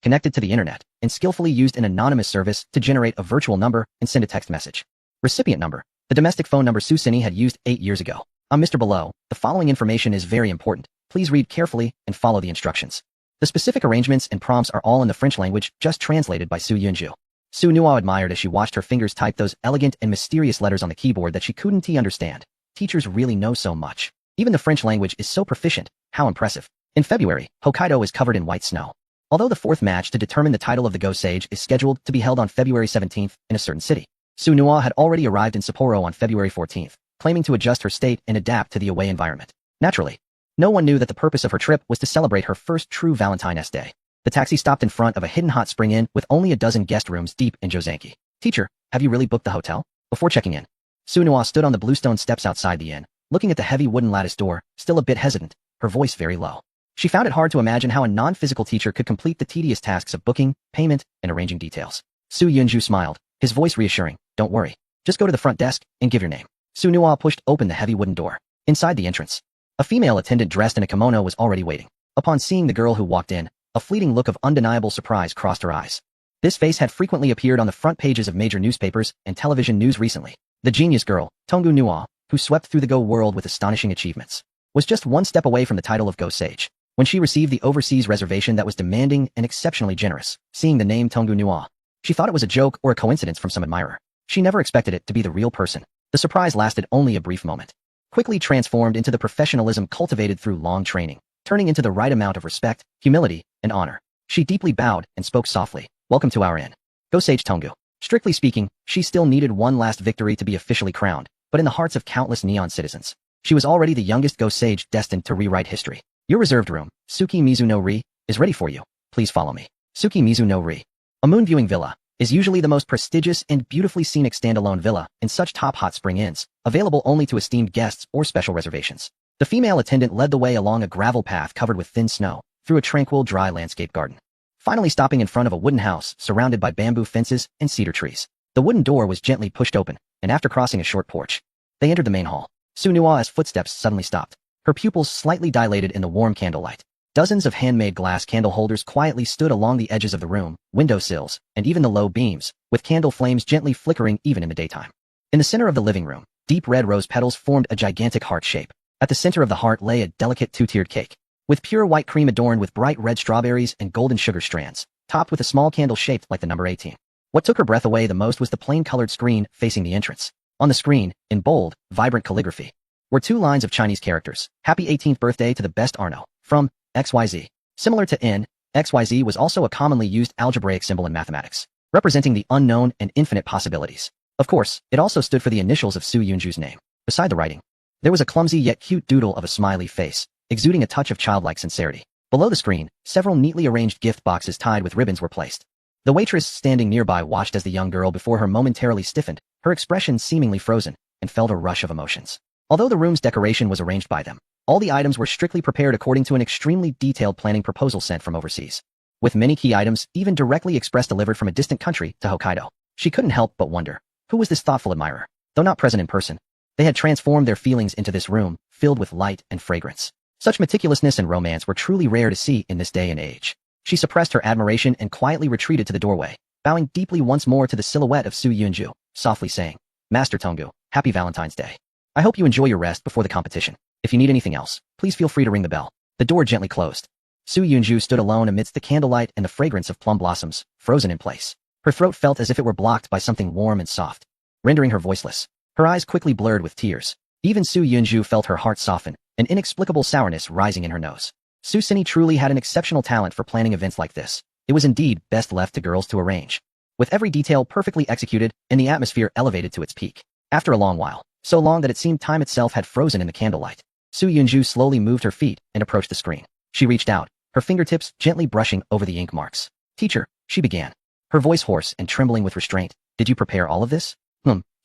connected to the internet, and skillfully used an anonymous service to generate a virtual number and send a text message. Recipient number: the domestic phone number Su Cini had used 8 years ago. Mr. Below, the following information is very important. Please read carefully and follow the instructions. The specific arrangements and prompts are all in the French language, just translated by Su Yunju. Su Nuo admired as she watched her fingers type those elegant and mysterious letters on the keyboard that she couldn't understand. Teachers really know so much. Even the French language is so proficient. How impressive. In February, Hokkaido is covered in white snow. Although the fourth match to determine the title of the Go Sage is scheduled to be held on February 17th in a certain city, Su Nuo had already arrived in Sapporo on February 14th, claiming to adjust her state and adapt to the away environment. Naturally, no one knew that the purpose of her trip was to celebrate her first true Valentine's Day. The taxi stopped in front of a hidden hot spring inn with only a dozen guest rooms deep in Josanki. Teacher, have you really booked the hotel? Before checking in, Su Nuo stood on the bluestone steps outside the inn, looking at the heavy wooden lattice door, still a bit hesitant, her voice very low. She found it hard to imagine how a non-physical teacher could complete the tedious tasks of booking, payment, and arranging details. Su Yunju smiled, his voice reassuring. Don't worry. Just go to the front desk and give your name. Su Nuo pushed open the heavy wooden door. Inside the entrance, a female attendant dressed in a kimono was already waiting. Upon seeing the girl who walked in, a fleeting look of undeniable surprise crossed her eyes. This face had frequently appeared on the front pages of major newspapers and television news recently. The genius girl, Tongu Nuo, who swept through the Go world with astonishing achievements, was just one step away from the title of Go Sage. When she received the overseas reservation that was demanding and exceptionally generous, seeing the name Tongu Nuo, she thought it was a joke or a coincidence from some admirer. She never expected it to be the real person. The surprise lasted only a brief moment, quickly transformed into the professionalism cultivated through long training, turning into the right amount of respect, humility, and honor. She deeply bowed and spoke softly. Welcome to our inn, Go Sage Tongu. Strictly speaking, she still needed one last victory to be officially crowned, but in the hearts of countless Neon citizens, she was already the youngest Go Sage destined to rewrite history. Your reserved room, Suki Mizu no Ri, is ready for you. Please follow me. Suki Mizu no Ri, a moon viewing villa, is usually the most prestigious and beautifully scenic standalone villa in such top hot spring inns, available only to esteemed guests or special reservations. The female attendant led the way along a gravel path covered with thin snow, through a tranquil dry landscape garden, finally stopping in front of a wooden house surrounded by bamboo fences and cedar trees. The wooden door was gently pushed open, and after crossing a short porch, they entered the main hall. Su Nuo's footsteps suddenly stopped, her pupils slightly dilated in the warm candlelight. Dozens of handmade glass candle holders quietly stood along the edges of the room, window sills, and even the low beams, with candle flames gently flickering even in the daytime. In the center of the living room, deep red rose petals formed a gigantic heart shape. At the center of the heart lay a delicate two-tiered cake, with pure white cream adorned with bright red strawberries and golden sugar strands, topped with a small candle shaped like the number 18. What took her breath away the most was the plain-colored screen facing the entrance. On the screen, in bold, vibrant calligraphy, were 2 lines of Chinese characters. Happy 18th birthday to the best Arno, from XYZ. Similar to N, XYZ was also a commonly used algebraic symbol in mathematics, representing the unknown and infinite possibilities. Of course, it also stood for the initials of Su Yunju's name. Beside the writing, there was a clumsy yet cute doodle of a smiley face, exuding a touch of childlike sincerity. Below the screen, several neatly arranged gift boxes tied with ribbons were placed. The waitress standing nearby watched as the young girl before her momentarily stiffened, her expression seemingly frozen, and felt a rush of emotions. Although the room's decoration was arranged by them, all the items were strictly prepared according to an extremely detailed planning proposal sent from overseas, with many key items even directly express delivered from a distant country to Hokkaido. She couldn't help but wonder, who was this thoughtful admirer? Though not present in person, they had transformed their feelings into this room, filled with light and fragrance. Such meticulousness and romance were truly rare to see in this day and age. She suppressed her admiration and quietly retreated to the doorway, bowing deeply once more to the silhouette of Su Yunju, softly saying, Master Tongu, happy Valentine's Day. I hope you enjoy your rest before the competition. If you need anything else, please feel free to ring the bell. The door gently closed. Su Yunju stood alone amidst the candlelight and the fragrance of plum blossoms, frozen in place. Her throat felt as if it were blocked by something warm and soft, rendering her voiceless. Her eyes quickly blurred with tears. Even Su Yunju felt her heart soften, an inexplicable sourness rising in her nose. Su Cini truly had an exceptional talent for planning events like this. It was indeed best left to girls to arrange, with every detail perfectly executed and the atmosphere elevated to its peak. After a long while, so long that it seemed time itself had frozen in the candlelight, Su Yunju slowly moved her feet and approached the screen. She reached out, her fingertips gently brushing over the ink marks. Teacher, she began, her voice hoarse and trembling with restraint. Did you prepare all of this?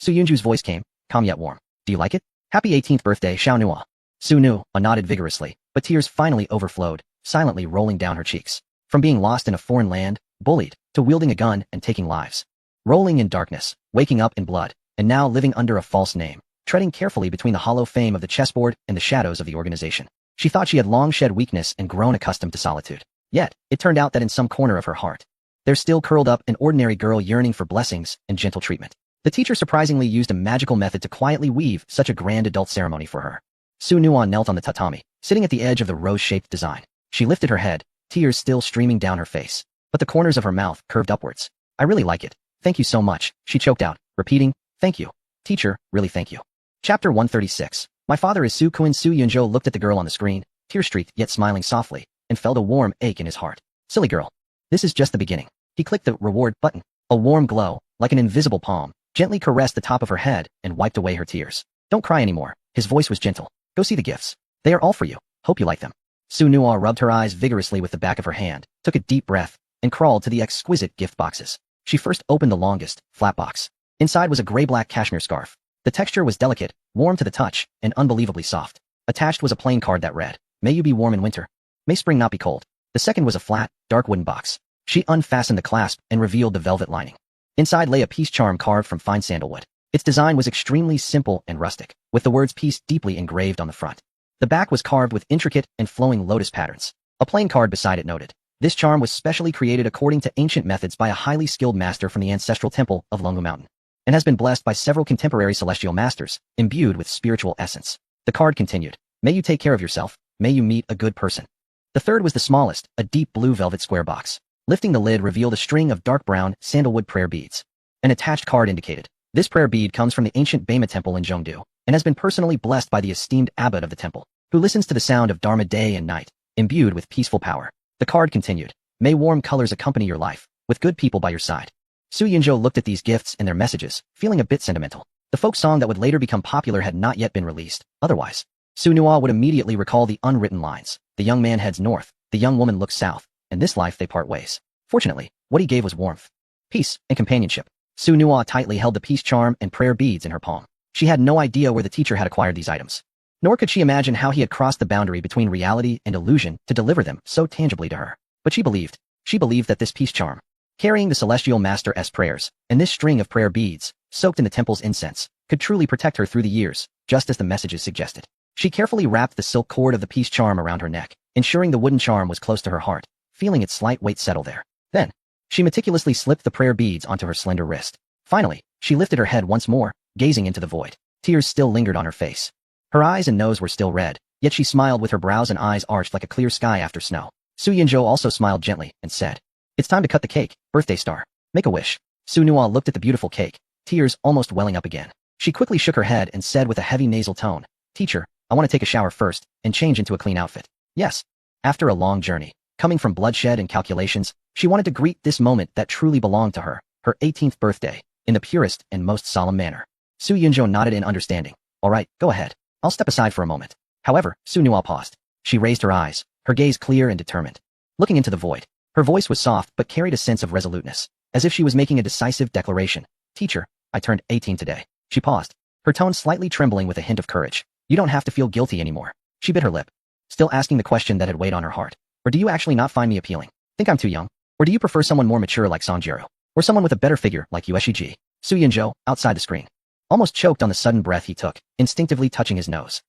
Su Yunju's voice came, calm yet warm. Do you like it? Happy 18th birthday, Xiao Nua. Su Nu nodded vigorously, but tears finally overflowed, silently rolling down her cheeks. From being lost in a foreign land, bullied, to wielding a gun and taking lives. Rolling in darkness, waking up in blood, and now living under a false name, treading carefully between the hollow fame of the chessboard and the shadows of the organization. She thought she had long shed weakness and grown accustomed to solitude. Yet, it turned out that in some corner of her heart, there still curled up an ordinary girl yearning for blessings and gentle treatment. The teacher surprisingly used a magical method to quietly weave such a grand adult ceremony for her. Su Nuon knelt on the tatami, sitting at the edge of the rose-shaped design. She lifted her head, tears still streaming down her face, but the corners of her mouth curved upwards. I really like it. Thank you so much, she choked out, repeating, thank you. Teacher, really thank you. Chapter 136. My father is Su Kuin. Su Yunzhou looked at the girl on the screen, tear-streaked yet smiling softly, and felt a warm ache in his heart. Silly girl. This is just the beginning. He clicked the reward button. A warm glow, like an invisible palm, gently caressed the top of her head and wiped away her tears. Don't cry anymore. His voice was gentle. Go see the gifts. They are all for you. Hope you like them. Su Nuon rubbed her eyes vigorously with the back of her hand, took a deep breath, and crawled to the exquisite gift boxes. She first opened the longest, flat box. Inside was a gray-black cashmere scarf. The texture was delicate, warm to the touch, and unbelievably soft. Attached was a plain card that read, May you be warm in winter. May spring not be cold. The second was a flat, dark wooden box. She unfastened the clasp and revealed the velvet lining. Inside lay a peace charm carved from fine sandalwood. Its design was extremely simple and rustic, with the words peace deeply engraved on the front. The back was carved with intricate and flowing lotus patterns. A plain card beside it noted, this charm was specially created according to ancient methods by a highly skilled master from the ancestral temple of Lungu Mountain, and has been blessed by several contemporary celestial masters, imbued with spiritual essence. The card continued, may you take care of yourself, may you meet a good person. The third was the smallest, a deep blue velvet square box. Lifting the lid revealed a string of dark brown, sandalwood prayer beads. An attached card indicated, this prayer bead comes from the ancient Bema temple in Zhongdu, and has been personally blessed by the esteemed abbot of the temple, who listens to the sound of Dharma day and night, imbued with peaceful power. The card continued, may warm colors accompany your life, with good people by your side. Su Yunzhou looked at these gifts and their messages, feeling a bit sentimental. The folk song that would later become popular had not yet been released. Otherwise, Su Nuon would immediately recall the unwritten lines. The young man heads north, the young woman looks south, and this life they part ways. Fortunately, what he gave was warmth, peace, and companionship. Su Nuon tightly held the peace charm and prayer beads in her palm. She had no idea where the teacher had acquired these items. Nor could she imagine how he had crossed the boundary between reality and illusion to deliver them so tangibly to her. But she believed that this peace charm, carrying the celestial master's prayers, and this string of prayer beads, soaked in the temple's incense, could truly protect her through the years, just as the messages suggested. She carefully wrapped the silk cord of the peace charm around her neck, ensuring the wooden charm was close to her heart, feeling its slight weight settle there. Then, she meticulously slipped the prayer beads onto her slender wrist. Finally, she lifted her head once more, gazing into the void. Tears still lingered on her face. Her eyes and nose were still red, yet she smiled with her brows and eyes arched like a clear sky after snow. Su Yunzhou also smiled gently and said, it's time to cut the cake, birthday star. Make a wish. Su Nuon looked at the beautiful cake, tears almost welling up again. She quickly shook her head and said with a heavy nasal tone, teacher, I want to take a shower first, and change into a clean outfit. Yes. After a long journey, coming from bloodshed and calculations, she wanted to greet this moment that truly belonged to her, her 18th birthday, in the purest and most solemn manner. Su Yunzhou nodded in understanding. All right, go ahead. I'll step aside for a moment. However, Su Nuon paused. She raised her eyes, her gaze clear and determined. Looking into the void, her voice was soft but carried a sense of resoluteness, as if she was making a decisive declaration. Teacher, I turned 18 today. She paused, her tone slightly trembling with a hint of courage. You don't have to feel guilty anymore. She bit her lip, still asking the question that had weighed on her heart. Or do you actually not find me appealing? Think I'm too young? Or do you prefer someone more mature like Songjiro? Or someone with a better figure like Yueshiji? Su Yunzhou, outside the screen, almost choked on the sudden breath he took, instinctively touching his nose.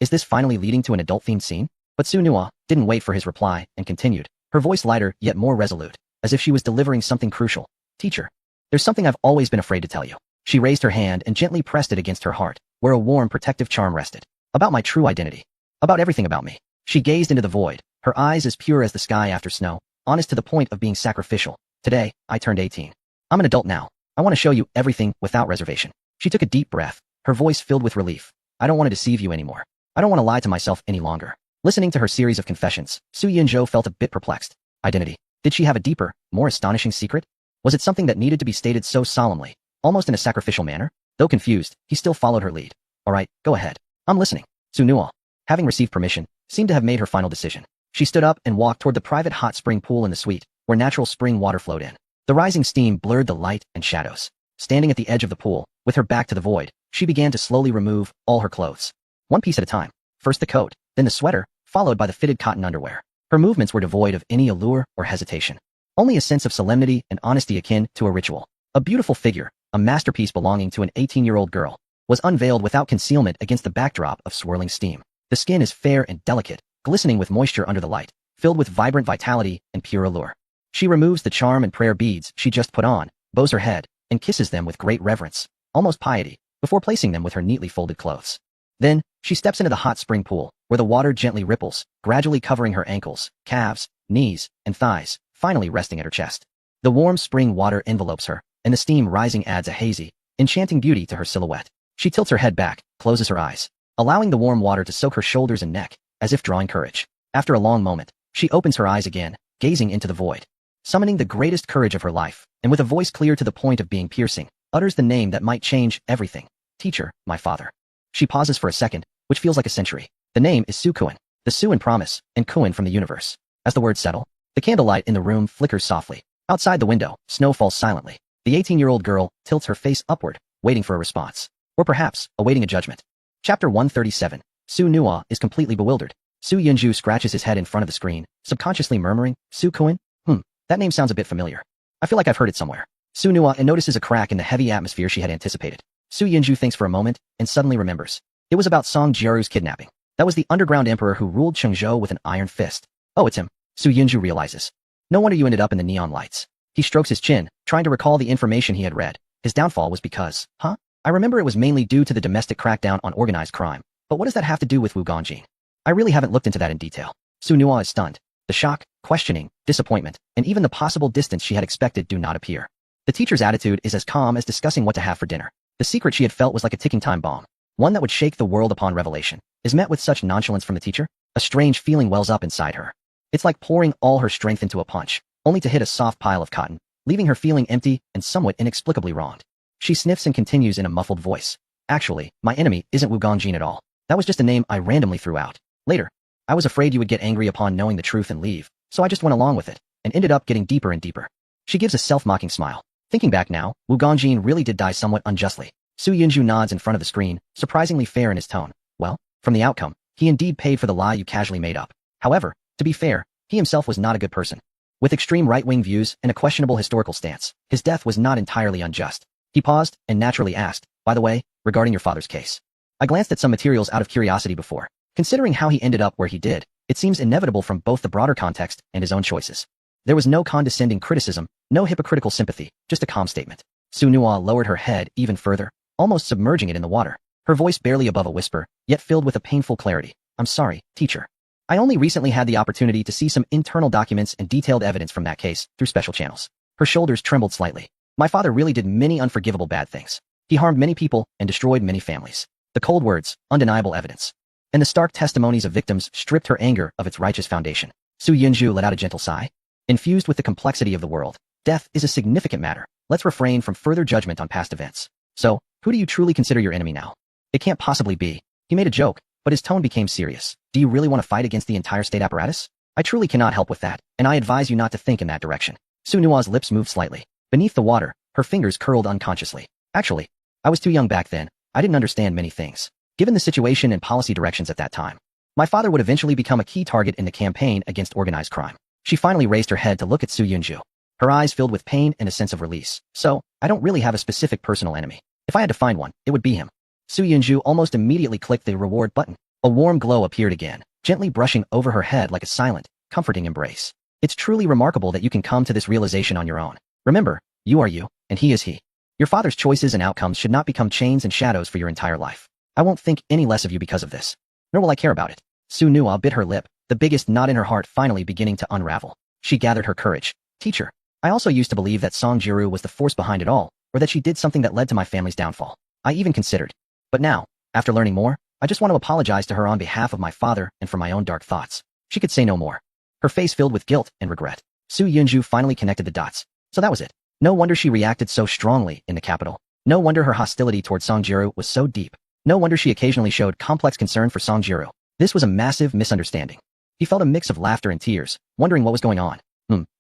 Is this finally leading to an adult-themed scene? But Su Nuon didn't wait for his reply and continued, her voice lighter yet more resolute, as if she was delivering something crucial. Teacher, there's something I've always been afraid to tell you. She raised her hand and gently pressed it against her heart, where a warm protective charm rested. About my true identity. About everything about me. She gazed into the void, her eyes as pure as the sky after snow, honest to the point of being sacrificial. Today, I turned 18. I'm an adult now. I want to show you everything without reservation. She took a deep breath, her voice filled with relief. I don't want to deceive you anymore. I don't want to lie to myself any longer. Listening to her series of confessions, Su Yunzhou felt a bit perplexed. Identity. Did she have a deeper, more astonishing secret? Was it something that needed to be stated so solemnly, almost in a sacrificial manner? Though confused, he still followed her lead. All right, go ahead. I'm listening. Su Nuon, having received permission, seemed to have made her final decision. She stood up and walked toward the private hot spring pool in the suite, where natural spring water flowed in. The rising steam blurred the light and shadows. Standing at the edge of the pool, with her back to the void, she began to slowly remove all her clothes. One piece at a time. First the coat, then the sweater, followed by the fitted cotton underwear. Her movements were devoid of any allure or hesitation. Only a sense of solemnity and honesty akin to a ritual. A beautiful figure, a masterpiece belonging to an 18-year-old girl, was unveiled without concealment against the backdrop of swirling steam. The skin is fair and delicate, glistening with moisture under the light, filled with vibrant vitality and pure allure. She removes the charm and prayer beads she just put on, bows her head, and kisses them with great reverence, almost piety, before placing them with her neatly folded clothes. Then, she steps into the hot spring pool, where the water gently ripples, gradually covering her ankles, calves, knees, and thighs, finally resting at her chest. The warm spring water envelopes her, and the steam rising adds a hazy, enchanting beauty to her silhouette. She tilts her head back, closes her eyes, allowing the warm water to soak her shoulders and neck, as if drawing courage. After a long moment, she opens her eyes again, gazing into the void. Summoning the greatest courage of her life, and with a voice clear to the point of being piercing, utters the name that might change everything. Teacher, my father. She pauses for a second, which feels like a century. The name is Su Kuan, the Su in promise, and Kuan from the universe. As the words settle, the candlelight in the room flickers softly. Outside the window, snow falls silently. The 18-year-old girl tilts her face upward, waiting for a response. Or perhaps, awaiting a judgment. Chapter 137. Su Nua is completely bewildered. Su Yunju scratches his head in front of the screen, subconsciously murmuring, Su Kuan? That name sounds a bit familiar. I feel like I've heard it somewhere. Su Nua and notices a crack in the heavy atmosphere she had anticipated. Su Yunju thinks for a moment, and suddenly remembers. It was about Song Jiaru's kidnapping. That was the underground emperor who ruled Chengzhou with an iron fist. Oh, it's him. Su Yunju realizes. No wonder you ended up in the neon lights. He strokes his chin, trying to recall the information he had read. His downfall was because, I remember it was mainly due to the domestic crackdown on organized crime. But what does that have to do with Wu Ganjin? I really haven't looked into that in detail. Su Nua is stunned. The shock, questioning, disappointment, and even the possible distance she had expected do not appear. The teacher's attitude is as calm as discussing what to have for dinner. The secret she had felt was like a ticking time bomb, one that would shake the world upon revelation. Is met with such nonchalance from the teacher? A strange feeling wells up inside her. It's like pouring all her strength into a punch, only to hit a soft pile of cotton, leaving her feeling empty and somewhat inexplicably wronged. She sniffs and continues in a muffled voice. Actually, my enemy isn't Wu Ganjin at all. That was just a name I randomly threw out. Later, I was afraid you would get angry upon knowing the truth and leave, so I just went along with it, and ended up getting deeper and deeper. She gives a self-mocking smile. Thinking back now, Wu Ganjin really did die somewhat unjustly. Su Yunju nods in front of the screen, surprisingly fair in his tone. Well, from the outcome, he indeed paid for the lie you casually made up. However, to be fair, he himself was not a good person. With extreme right-wing views and a questionable historical stance, his death was not entirely unjust. He paused and naturally asked, by the way, regarding your father's case. I glanced at some materials out of curiosity before. Considering how he ended up where he did, it seems inevitable from both the broader context and his own choices. There was no condescending criticism, no hypocritical sympathy, just a calm statement. Su Nua lowered her head even further, almost submerging it in the water, her voice barely above a whisper, yet filled with a painful clarity. I'm sorry, teacher. I only recently had the opportunity to see some internal documents and detailed evidence from that case through special channels. Her shoulders trembled slightly. My father really did many unforgivable bad things. He harmed many people and destroyed many families. The cold words, undeniable evidence, and the stark testimonies of victims stripped her anger of its righteous foundation. Su Yunju let out a gentle sigh. Infused with the complexity of the world, death is a significant matter. Let's refrain from further judgment on past events. So, who do you truly consider your enemy now? It can't possibly be. He made a joke, but his tone became serious. Do you really want to fight against the entire state apparatus? I truly cannot help with that, and I advise you not to think in that direction. Su Nua's lips moved slightly. Beneath the water, her fingers curled unconsciously. Actually, I was too young back then. I didn't understand many things. Given the situation and policy directions at that time, my father would eventually become a key target in the campaign against organized crime. She finally raised her head to look at Su Yunju. Her eyes filled with pain and a sense of release. So, I don't really have a specific personal enemy. If I had to find one, it would be him. Su Yunju almost immediately clicked the reward button. A warm glow appeared again, gently brushing over her head like a silent, comforting embrace. It's truly remarkable that you can come to this realization on your own. Remember, you are you, and he is he. Your father's choices and outcomes should not become chains and shadows for your entire life. I won't think any less of you because of this. Nor will I care about it. Su Nua bit her lip, the biggest knot in her heart finally beginning to unravel. She gathered her courage. Teacher, I also used to believe that Song Jiaru was the force behind it all, or that she did something that led to my family's downfall. I even considered. But now, after learning more, I just want to apologize to her on behalf of my father and for my own dark thoughts. She could say no more. Her face filled with guilt and regret. Su Yunju finally connected the dots. So that was it. No wonder she reacted so strongly in the capital. No wonder her hostility toward Song Jiaru was so deep. No wonder she occasionally showed complex concern for Song Jiaru. This was a massive misunderstanding. He felt a mix of laughter and tears, wondering what was going on.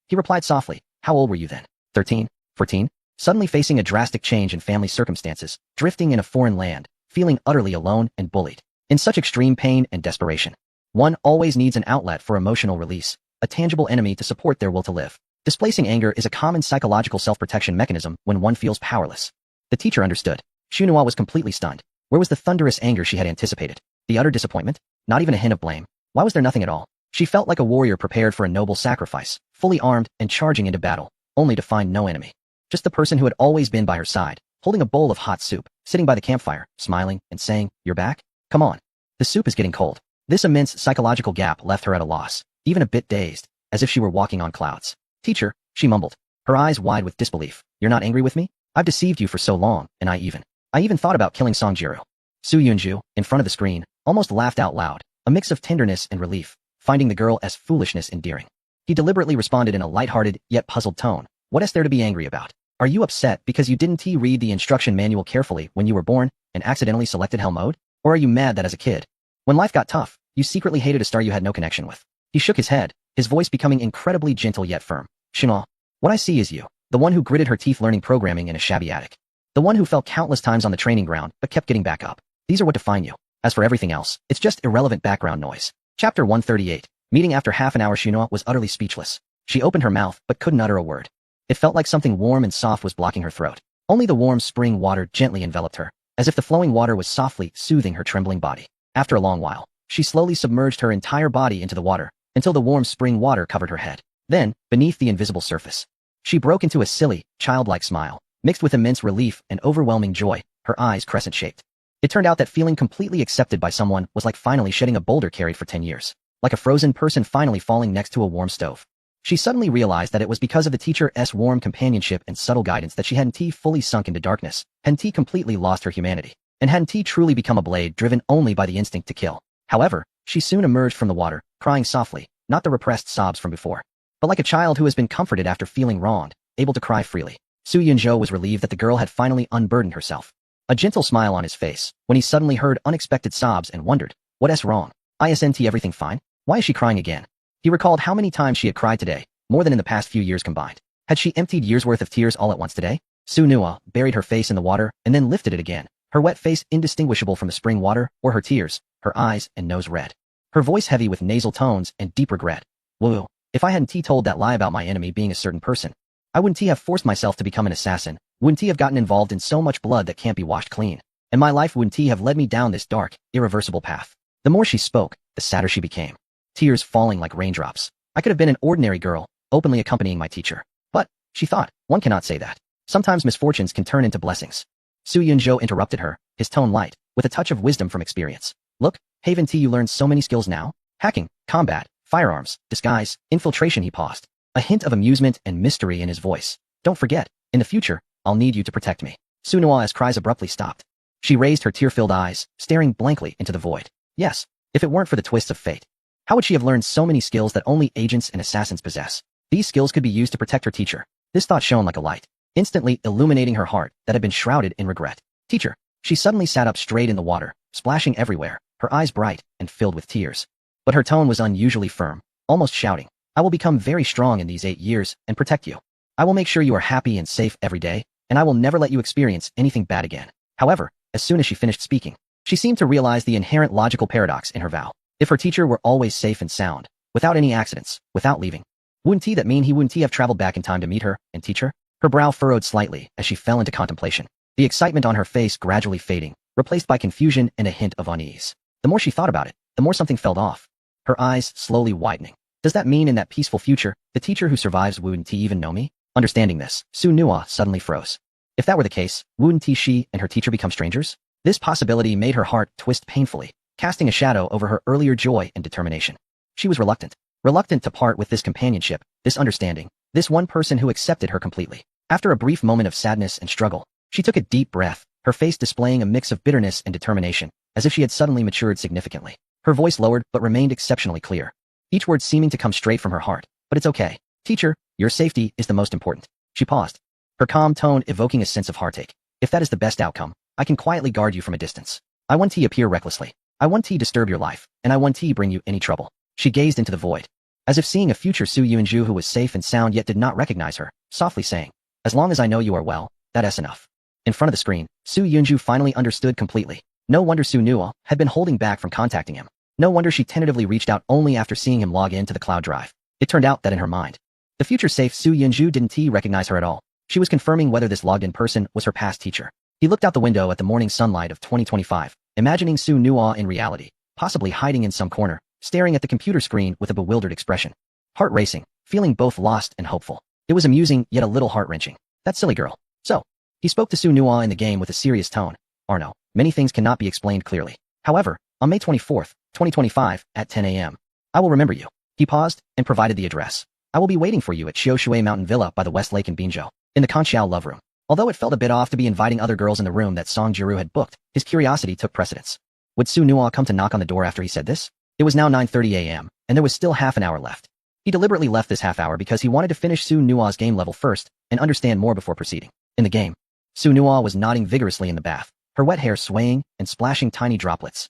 He replied softly. How old were you then? 13? 14? Suddenly facing a drastic change in family circumstances, drifting in a foreign land, feeling utterly alone and bullied. In such extreme pain and desperation, one always needs an outlet for emotional release, a tangible enemy to support their will to live. Displacing anger is a common psychological self-protection mechanism when one feels powerless. The teacher understood. Su Nua was completely stunned. Where was the thunderous anger she had anticipated? The utter disappointment? Not even a hint of blame. Why was there nothing at all? She felt like a warrior prepared for a noble sacrifice, fully armed and charging into battle, only to find no enemy. Just the person who had always been by her side, holding a bowl of hot soup, sitting by the campfire, smiling and saying, "You're back? Come on. The soup is getting cold." This immense psychological gap left her at a loss, even a bit dazed, as if she were walking on clouds. "Teacher," she mumbled, her eyes wide with disbelief. "You're not angry with me? I've deceived you for so long, and I even thought about killing Songjiro." Su Yunju, in front of the screen, almost laughed out loud, a mix of tenderness and relief, finding the girl as foolishness endearing. He deliberately responded in a lighthearted, yet puzzled tone. "What is there to be angry about? Are you upset because you didn't read the instruction manual carefully when you were born and accidentally selected Hell mode? Or are you mad that as a kid, when life got tough, you secretly hated a star you had no connection with?" He shook his head, his voice becoming incredibly gentle yet firm. "Shino, what I see is you, the one who gritted her teeth learning programming in a shabby attic. The one who fell countless times on the training ground but kept getting back up. These are what define you. As for everything else, it's just irrelevant background noise." Chapter 138. Meeting after half an hour. Shino was utterly speechless. She opened her mouth but couldn't utter a word. It felt like something warm and soft was blocking her throat. Only the warm spring water gently enveloped her, as if the flowing water was softly soothing her trembling body. After a long while, she slowly submerged her entire body into the water, until the warm spring water covered her head. Then, beneath the invisible surface, she broke into a silly, childlike smile, mixed with immense relief and overwhelming joy, her eyes crescent-shaped. It turned out that feeling completely accepted by someone was like finally shedding a boulder carried for 10 years. Like a frozen person finally falling next to a warm stove. She suddenly realized that it was because of the teacher's warm companionship and subtle guidance that she hadn't fully sunk into darkness, hadn't completely lost her humanity, and hadn't truly become a blade driven only by the instinct to kill. However, she soon emerged from the water, crying softly, not the repressed sobs from before, but like a child who has been comforted after feeling wronged, able to cry freely. Su Yunjo was relieved that the girl had finally unburdened herself. A gentle smile on his face, when he suddenly heard unexpected sobs and wondered, "What's wrong? Isn't everything fine? Why is she crying again?" He recalled how many times she had cried today, more than in the past few years combined. Had she emptied years' worth of tears all at once today? Su Nua buried her face in the water and then lifted it again, her wet face indistinguishable from the spring water or her tears, her eyes and nose red. Her voice heavy with nasal tones and deep regret. "Woo, if I hadn't told that lie about my enemy being a certain person, I wouldn't have forced myself to become an assassin, wouldn't have gotten involved in so much blood that can't be washed clean, and my life wouldn't have led me down this dark, irreversible path." The more she spoke, the sadder she became. Tears falling like raindrops. "I could have been an ordinary girl, openly accompanying my teacher. But," she thought, "one cannot say that. Sometimes misfortunes can turn into blessings." Su Yunjo interrupted her, his tone light, with a touch of wisdom from experience. "Look, haven't you learned so many skills now? Hacking, combat, firearms, disguise, infiltration." He paused, a hint of amusement and mystery in his voice. "Don't forget, in the future, I'll need you to protect me." Su Nua's cries abruptly stopped. She raised her tear-filled eyes, staring blankly into the void. Yes, if it weren't for the twists of fate, how would she have learned so many skills that only agents and assassins possess? These skills could be used to protect her teacher. This thought shone like a light, instantly illuminating her heart that had been shrouded in regret. "Teacher." She suddenly sat up straight in the water, splashing everywhere, her eyes bright and filled with tears. But her tone was unusually firm, almost shouting, "I will become very strong in these 8 years and protect you. I will make sure you are happy and safe every day, and I will never let you experience anything bad again." However, as soon as she finished speaking, she seemed to realize the inherent logical paradox in her vow. If her teacher were always safe and sound, without any accidents, without leaving, wouldn't that mean he wouldn't have traveled back in time to meet her and teach her? Her brow furrowed slightly as she fell into contemplation, the excitement on her face gradually fading, replaced by confusion and a hint of unease. The more she thought about it, the more something felt off. Her eyes slowly widening. Does that mean in that peaceful future, the teacher who survives wouldn't even know me? Understanding this, Su Nua suddenly froze. If that were the case, wouldn't she and her teacher become strangers? This possibility made her heart twist painfully, casting a shadow over her earlier joy and determination. She was reluctant to part with this companionship, this understanding, this one person who accepted her completely. After a brief moment of sadness and struggle, she took a deep breath, her face displaying a mix of bitterness and determination, as if she had suddenly matured significantly. Her voice lowered but remained exceptionally clear, each word seeming to come straight from her heart. "But it's okay. Teacher, your safety is the most important." She paused, her calm tone evoking a sense of heartache. "If that is the best outcome, I can quietly guard you from a distance. I won't appear recklessly. I won't disturb your life, and I won't bring you any trouble." She gazed into the void, as if seeing a future Su Yunju who was safe and sound yet did not recognize her, softly saying, "As long as I know you are well, that's enough." In front of the screen, Su Yunju finally understood completely. No wonder Su Nua had been holding back from contacting him. No wonder she tentatively reached out only after seeing him log in to the cloud drive. It turned out that in her mind, the future safe Su Yunju didn't recognize her at all. She was confirming whether this logged-in person was her past teacher. He looked out the window at the morning sunlight of 2025, imagining Su Nua in reality, possibly hiding in some corner, staring at the computer screen with a bewildered expression. Heart racing, feeling both lost and hopeful. It was amusing, yet a little heart-wrenching. That silly girl. So, he spoke to Su Nua in the game with a serious tone. Arno, many things cannot be explained clearly. However, on May 24th, 2025, at 10 a.m., I will remember you. He paused and provided the address. I will be waiting for you at Xiao Shui Mountain Villa by the West Lake in Binzhou, in the Conxiao Love Room. Although it felt a bit off to be inviting other girls in the room that Song Jiru had booked, his curiosity took precedence. Would Su Nua come to knock on the door after he said this? It was now 9:30 a.m., and there was still half an hour left. He deliberately left this half hour because he wanted to finish Su Nua's game level first and understand more before proceeding. In the game, Su Nua was nodding vigorously in the bath, her wet hair swaying and splashing tiny droplets.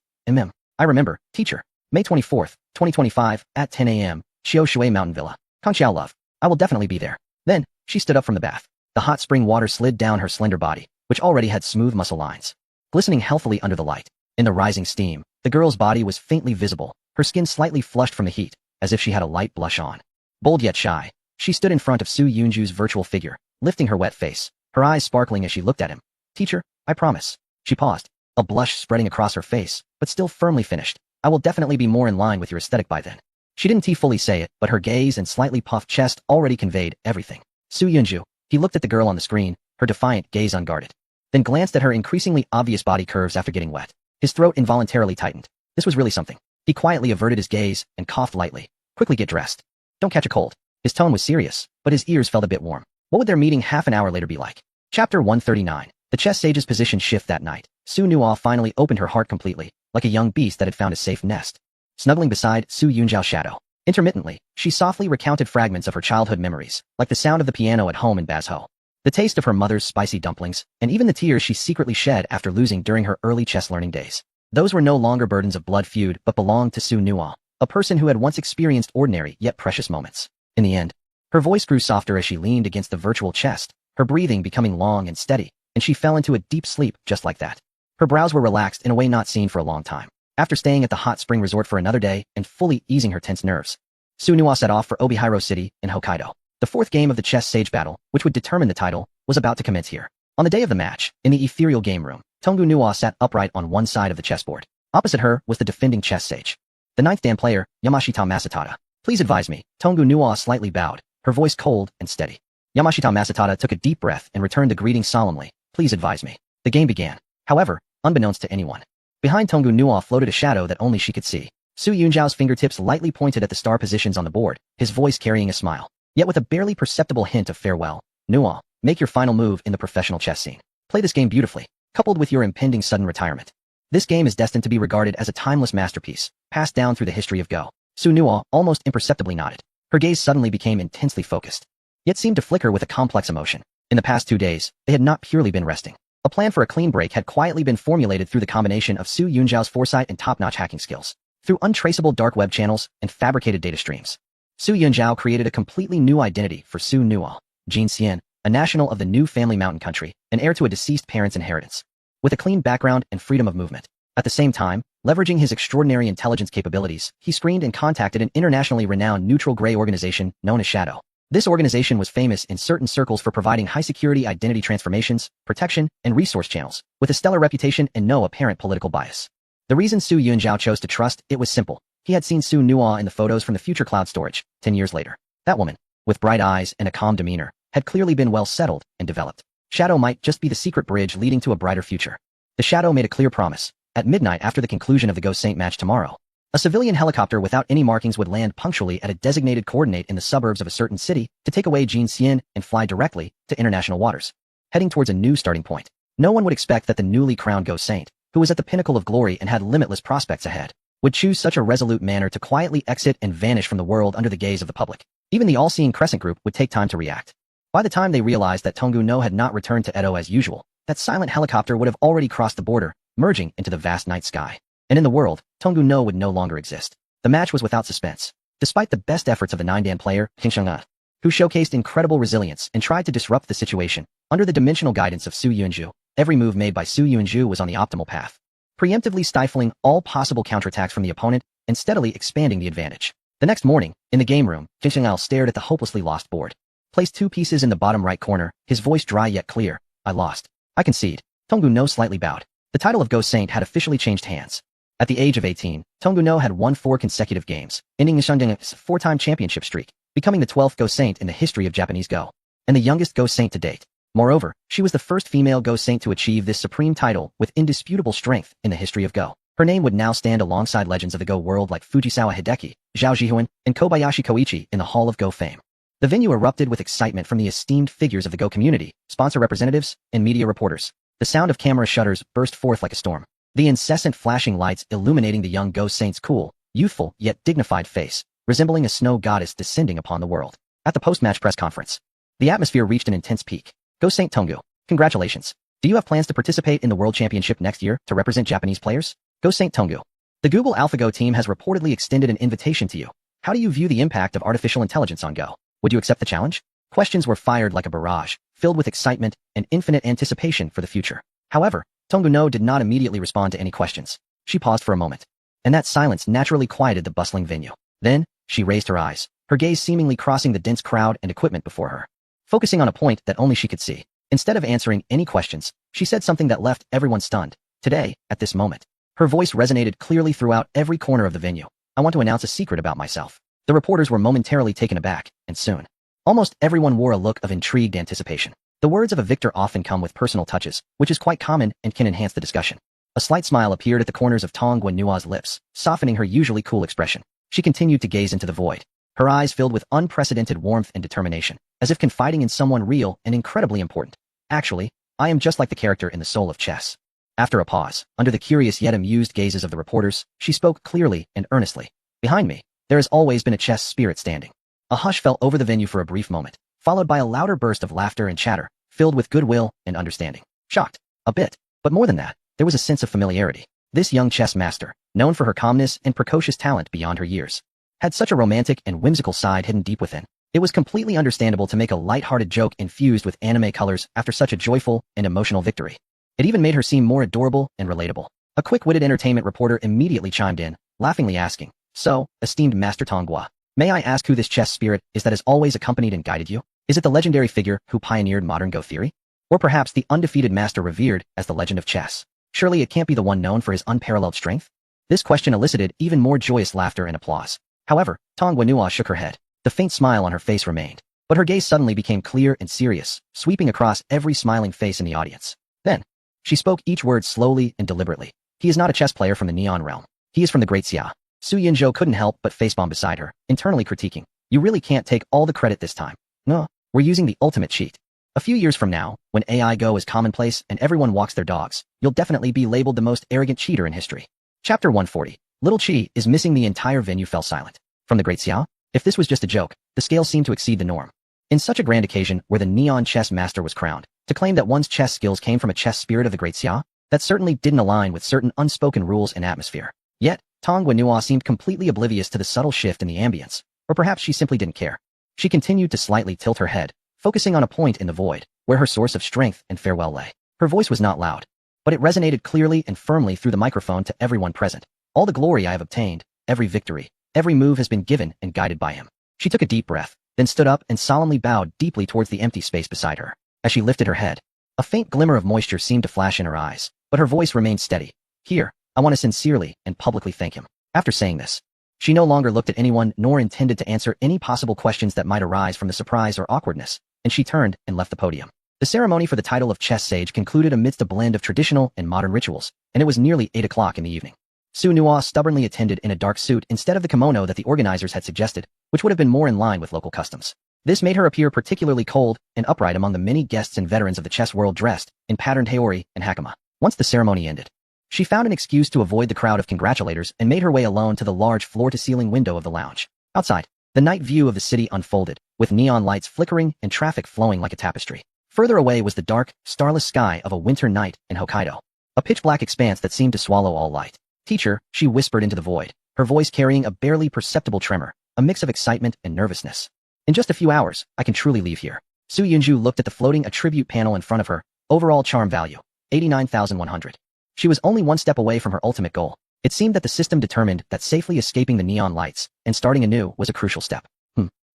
I remember, teacher. May 24th, 2025, at 10 a.m., Xiao Shui Mountain Villa. Conxiao Love. I will definitely be there. Then, she stood up from the bath. The hot spring water slid down her slender body, which already had smooth muscle lines, glistening healthily under the light. In the rising steam, the girl's body was faintly visible, her skin slightly flushed from the heat, as if she had a light blush on. Bold yet shy, she stood in front of Su Yunju's virtual figure, lifting her wet face, her eyes sparkling as she looked at him. Teacher, I promise. She paused, a blush spreading across her face, but still firmly finished. I will definitely be more in line with your aesthetic by then. She didn't fully say it, but her gaze and slightly puffed chest already conveyed everything. Su Yunju. He looked at the girl on the screen, her defiant gaze unguarded, then glanced at her increasingly obvious body curves after getting wet. His throat involuntarily tightened. This was really something. He quietly averted his gaze and coughed lightly. Quickly get dressed. Don't catch a cold. His tone was serious, but his ears felt a bit warm. What would their meeting half an hour later be like? Chapter 139. The chess sage's position shift that night. Su Nua finally opened her heart completely, like a young beast that had found a safe nest. Snuggling beside Su Yunjiao's shadow. Intermittently, she softly recounted fragments of her childhood memories, like the sound of the piano at home in Bazhou, the taste of her mother's spicy dumplings, and even the tears she secretly shed after losing during her early chess learning days. Those were no longer burdens of blood feud but belonged to Su Nua, a person who had once experienced ordinary yet precious moments. In the end, her voice grew softer as she leaned against the virtual chest, her breathing becoming long and steady, and she fell into a deep sleep just like that. Her brows were relaxed in a way not seen for a long time. After staying at the hot spring resort for another day and fully easing her tense nerves, Su Nua set off for Obihiro City in Hokkaido. The fourth game of the chess sage battle, which would determine the title, was about to commence here. On the day of the match, in the ethereal game room, Tongu Nua sat upright on one side of the chessboard. Opposite her was the defending chess sage, the ninth dan player, Yamashita Masatada. Please advise me. Tongu Nua slightly bowed, her voice cold and steady. Yamashita Masatada took a deep breath and returned the greeting solemnly. Please advise me. The game began. However, unbeknownst to anyone, behind Tongu Nua floated a shadow that only she could see. Su Yunjiao's fingertips lightly pointed at the star positions on the board, his voice carrying a smile, yet with a barely perceptible hint of farewell. Nua, make your final move in the professional chess scene. Play this game beautifully, coupled with your impending sudden retirement. This game is destined to be regarded as a timeless masterpiece, passed down through the history of Go. Su Nua almost imperceptibly nodded. Her gaze suddenly became intensely focused, yet seemed to flicker with a complex emotion. In the past 2 days, they had not purely been resting. A plan for a clean break had quietly been formulated through the combination of Su Yunjiao's foresight and top-notch hacking skills. Through untraceable dark web channels and fabricated data streams, Su Yunjiao created a completely new identity for Su Nua, Jin Xian, a national of the new family mountain country, an heir to a deceased parent's inheritance, with a clean background and freedom of movement. At the same time, leveraging his extraordinary intelligence capabilities, he screened and contacted an internationally renowned neutral gray organization known as Shadow. This organization was famous in certain circles for providing high-security identity transformations, protection, and resource channels, with a stellar reputation and no apparent political bias. The reason Su Yunjiao chose to trust it was simple. He had seen Su Nua in the photos from the future cloud storage, 10 years later. That woman, with bright eyes and a calm demeanor, had clearly been well settled and developed. Shadow might just be the secret bridge leading to a brighter future. The Shadow made a clear promise. At midnight after the conclusion of the Go Saint match tomorrow, a civilian helicopter without any markings would land punctually at a designated coordinate in the suburbs of a certain city to take away Jin Xian and fly directly to international waters, heading towards a new starting point. No one would expect that the newly crowned Go Saint, who was at the pinnacle of glory and had limitless prospects ahead, would choose such a resolute manner to quietly exit and vanish from the world under the gaze of the public. Even the all-seeing Crescent Group would take time to react. By the time they realized that Tongu No had not returned to Edo as usual, that silent helicopter would have already crossed the border, merging into the vast night sky. And in the world, Tongu No would no longer exist. The match was without suspense. Despite the best efforts of the 9-dan player, King Sheng'e, who showcased incredible resilience and tried to disrupt the situation, under the dimensional guidance of Su Yunju, every move made by Su Yunju was on the optimal path, preemptively stifling all possible counterattacks from the opponent and steadily expanding the advantage. The next morning, in the game room, King Sheng'e stared at the hopelessly lost board. Placed 2 pieces in the bottom right corner, his voice dry yet clear. I lost. I concede. Tongu No slightly bowed. The title of Go Saint had officially changed hands. At the age of 18, Tonguno had won 4 consecutive games, ending Nishundeng's 4-time championship streak, becoming the 12th Go Saint in the history of Japanese Go, and the youngest Go Saint to date. Moreover, she was the first female Go Saint to achieve this supreme title with indisputable strength in the history of Go. Her name would now stand alongside legends of the Go world like Fujisawa Hideki, Zhao Jihuan, and Kobayashi Koichi in the Hall of Go fame. The venue erupted with excitement from the esteemed figures of the Go community, sponsor representatives, and media reporters. The sound of camera shutters burst forth like a storm. The incessant flashing lights illuminating the young Go Saint's cool, youthful, yet dignified face, resembling a snow goddess descending upon the world. At the post-match press conference, the atmosphere reached an intense peak. Go Saint Tongu, congratulations. Do you have plans to participate in the World Championship next year to represent Japanese players? Go Saint Tongu. The Google AlphaGo team has reportedly extended an invitation to you. How do you view the impact of artificial intelligence on Go? Would you accept the challenge? Questions were fired like a barrage, filled with excitement and infinite anticipation for the future. However, Tonguno did not immediately respond to any questions. She paused for a moment, and that silence naturally quieted the bustling venue. Then, she raised her eyes, her gaze seemingly crossing the dense crowd and equipment before her, focusing on a point that only she could see. Instead of answering any questions, she said something that left everyone stunned. Today, at this moment, her voice resonated clearly throughout every corner of the venue. I want to announce a secret about myself. The reporters were momentarily taken aback, and soon, almost everyone wore a look of intrigued anticipation. The words of a victor often come with personal touches, which is quite common and can enhance the discussion. A slight smile appeared at the corners of Tong Guanua's lips, softening her usually cool expression. She continued to gaze into the void, her eyes filled with unprecedented warmth and determination, as if confiding in someone real and incredibly important. Actually, I am just like the character in The Soul of Chess. After a pause, under the curious yet amused gazes of the reporters, she spoke clearly and earnestly. Behind me, there has always been a chess spirit standing. A hush fell over the venue for a brief moment, followed by a louder burst of laughter and chatter, filled with goodwill and understanding. Shocked, a bit, but more than that, there was a sense of familiarity. This young chess master, known for her calmness and precocious talent beyond her years, had such a romantic and whimsical side hidden deep within. It was completely understandable to make a light-hearted joke infused with anime colors after such a joyful and emotional victory. It even made her seem more adorable and relatable. A quick-witted entertainment reporter immediately chimed in, laughingly asking, "So, esteemed Master Tonghua, may I ask who this chess spirit is that has always accompanied and guided you? Is it the legendary figure who pioneered modern Go theory? Or perhaps the undefeated master revered as the legend of chess? Surely it can't be the one known for his unparalleled strength?" This question elicited even more joyous laughter and applause. However, Tong Guanua shook her head. The faint smile on her face remained, but her gaze suddenly became clear and serious, sweeping across every smiling face in the audience. Then, she spoke each word slowly and deliberately. "He is not a chess player from the Neon realm. He is from the Great Xia." Su Yinzhou couldn't help but facepalm beside her, internally critiquing. "You really can't take all the credit this time. No, we're using the ultimate cheat. A few years from now, when AI Go is commonplace and everyone walks their dogs, you'll definitely be labeled the most arrogant cheater in history." Chapter 140. Little Chi is missing. The entire venue fell silent. From the Great Xia? If this was just a joke, the scale seemed to exceed the norm. In such a grand occasion where the Neon Chess Master was crowned, to claim that one's chess skills came from a chess spirit of the Great Xia, that certainly didn't align with certain unspoken rules and atmosphere. Yet, Tong Guanua seemed completely oblivious to the subtle shift in the ambience, or perhaps she simply didn't care. She continued to slightly tilt her head, focusing on a point in the void, where her source of strength and farewell lay. Her voice was not loud, but it resonated clearly and firmly through the microphone to everyone present. "All the glory I have obtained, every victory, every move has been given and guided by him." She took a deep breath, then stood up and solemnly bowed deeply towards the empty space beside her. As she lifted her head, a faint glimmer of moisture seemed to flash in her eyes, but her voice remained steady. "Here, I want to sincerely and publicly thank him." After saying this, she no longer looked at anyone nor intended to answer any possible questions that might arise from the surprise or awkwardness, and she turned and left the podium. The ceremony for the title of Chess Sage concluded amidst a blend of traditional and modern rituals, and it was nearly 8 o'clock in the evening. Su Nua stubbornly attended in a dark suit instead of the kimono that the organizers had suggested, which would have been more in line with local customs. This made her appear particularly cold and upright among the many guests and veterans of the chess world dressed in patterned haori and hakama. Once the ceremony ended, she found an excuse to avoid the crowd of congratulators and made her way alone to the large floor-to-ceiling window of the lounge. Outside, the night view of the city unfolded, with neon lights flickering and traffic flowing like a tapestry. Further away was the dark, starless sky of a winter night in Hokkaido, a pitch-black expanse that seemed to swallow all light. "Teacher," she whispered into the void, her voice carrying a barely perceptible tremor, a mix of excitement and nervousness. "In just a few hours, I can truly leave here." Su Yunju looked at the floating attribute panel in front of her. Overall charm value, 89,100. She was only one step away from her ultimate goal. It seemed that the system determined that safely escaping the neon lights and starting anew was a crucial step.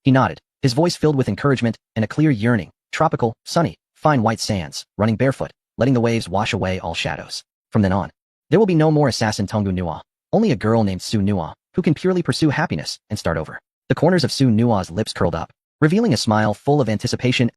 He nodded, his voice filled with encouragement and a clear yearning. Tropical, sunny, fine white sands, running barefoot, letting the waves wash away all shadows. From then on, there will be no more assassin Tongu Nua. Only a girl named Su Nua, who can purely pursue happiness and start over. The corners of Su Nua's lips curled up, revealing a smile full of anticipation